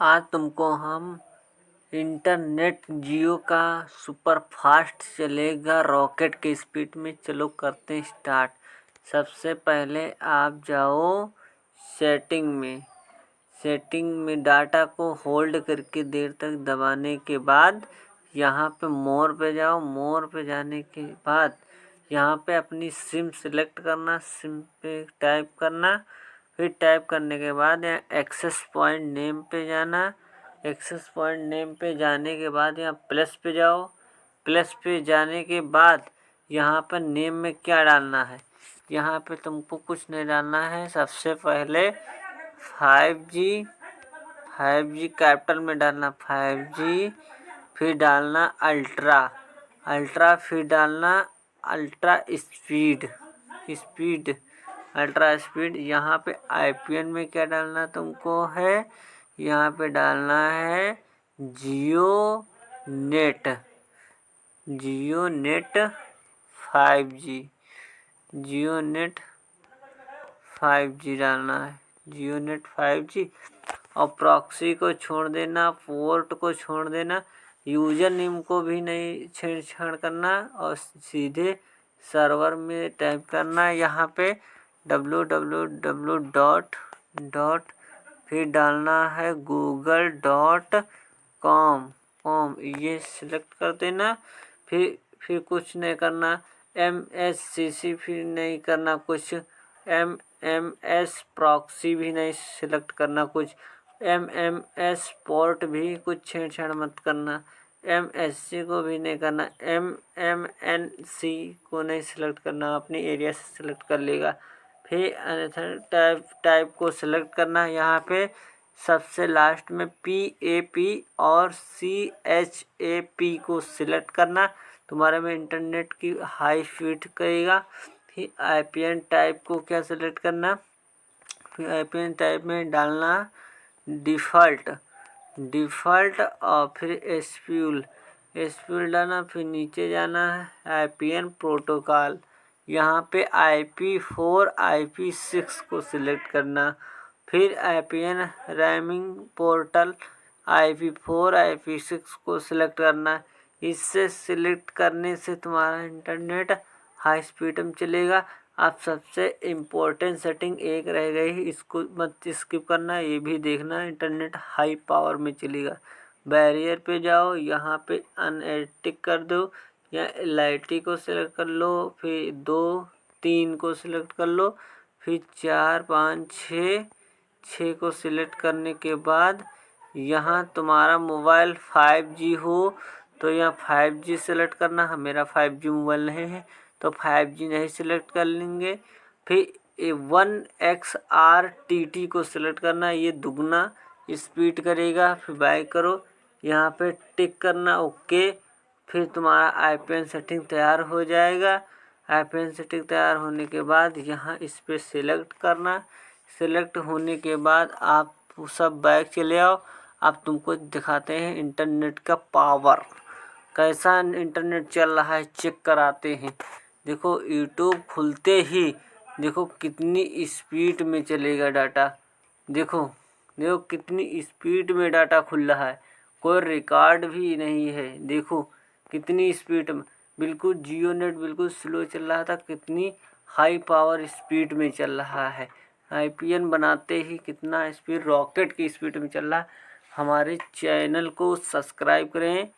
आज तुमको हम इंटरनेट जियो का सुपर फास्ट चलेगा रॉकेट की स्पीड में। चलो करते हैं स्टार्ट। सबसे पहले आप जाओ सेटिंग में डाटा को होल्ड करके देर तक दबाने के बाद यहाँ पे मोर पे जाओ। मोर पे जाने के बाद यहाँ पे अपनी सिम सिलेक्ट करना, सिम पे टाइप करना। फिर टाइप करने के बाद यहाँ एक्सेस पॉइंट नेम पे जाना। एक्सेस पॉइंट नेम पे जाने के बाद यहाँ प्लस पे जाओ। प्लस पे जाने के बाद यहाँ पर नेम में क्या डालना है, यहाँ पे तुमको कुछ नहीं डालना है। सबसे पहले 5G कैपिटल में डालना 5G, फिर डालना अल्ट्रा, फिर डालना अल्ट्रा स्पीड। यहाँ पे IPN में क्या डालना तुमको है, यहाँ पे डालना है जियो नेट 5G, जियो नेट 5G डालना है, जियो नेट 5G। और प्रॉक्सी को छोड़ देना, पोर्ट को छोड़ देना, यूजर नेम को भी नहीं छेड़छाड़ करना और सीधे सर्वर में टाइप करना यहाँ पे www. फिर डालना है google.com, ये सिलेक्ट कर देना। फिर कुछ नहीं करना, MSCC फिर नहीं करना कुछ, MMS प्रॉक्सी भी नहीं सिलेक्ट करना कुछ, MMS पोर्ट भी कुछ छेड़छाड़ मत करना, MSC को भी नहीं करना, MMNC को नहीं सिलेक्ट करना, अपनी एरिया से सिलेक्ट कर लेगा। फिर अन्यथा टाइप को सिलेक्ट करना, यहाँ पे सबसे लास्ट में PAP और CHAP को सिलेक्ट करना। तुम्हारे में इंटरनेट की हाई स्पीड करेगा। फिर IPN टाइप को क्या सिलेक्ट करना, फिर IPN टाइप में डालना डिफ़ॉल्ट और फिर स्पूल डालना। फिर नीचे जाना है IPN प्रोटोकॉल, यहाँ पे IP4 IP6 को सिलेक्ट करना। फिर IPN rhyming portal IP4 IP6 को सिलेक्ट करना। इससे सिलेक्ट करने से तुम्हारा इंटरनेट हाई स्पीड में चलेगा। अब सबसे इम्पोर्टेंट सेटिंग एक रह गई, इसको मत स्किप करना, ये भी देखना, इंटरनेट हाई पावर में चलेगा। बैरियर पे जाओ, यहाँ पे अनएटिक कर दो या LIT को सिलेक्ट कर लो, फिर 2 3 को सिलेक्ट कर लो, फिर 4 5 6 को सिलेक्ट करने के बाद यहाँ तुम्हारा मोबाइल 5G हो तो यहाँ 5G सिलेक्ट करना। मेरा 5G मोबाइल नहीं है तो 5G नहीं सिलेक्ट कर लेंगे। फिर 1XR/TT को सिलेक्ट करना, ये दुगना स्पीड करेगा। फिर बाय करो, यहाँ पे टिक करना, ओके। फिर तुम्हारा IPN सेटिंग तैयार हो जाएगा। IPN सेटिंग तैयार होने के बाद यहाँ इस पर सिलेक्ट करना। सिलेक्ट होने के बाद आप सब बैक चले आओ। अब तुमको दिखाते हैं इंटरनेट का पावर, कैसा इंटरनेट चल रहा है चेक कराते हैं। देखो यूट्यूब खुलते ही देखो कितनी स्पीड में चलेगा डाटा। देखो कितनी स्पीड में डाटा खुल रहा है, कोई रिकॉर्ड भी नहीं है। देखो कितनी स्पीड में, बिल्कुल जियो नेट बिल्कुल स्लो चल रहा था, कितनी हाई पावर स्पीड में चल रहा है। IPN बनाते ही कितना स्पीड रॉकेट की स्पीड में चल रहा है। हमारे चैनल को सब्सक्राइब करें।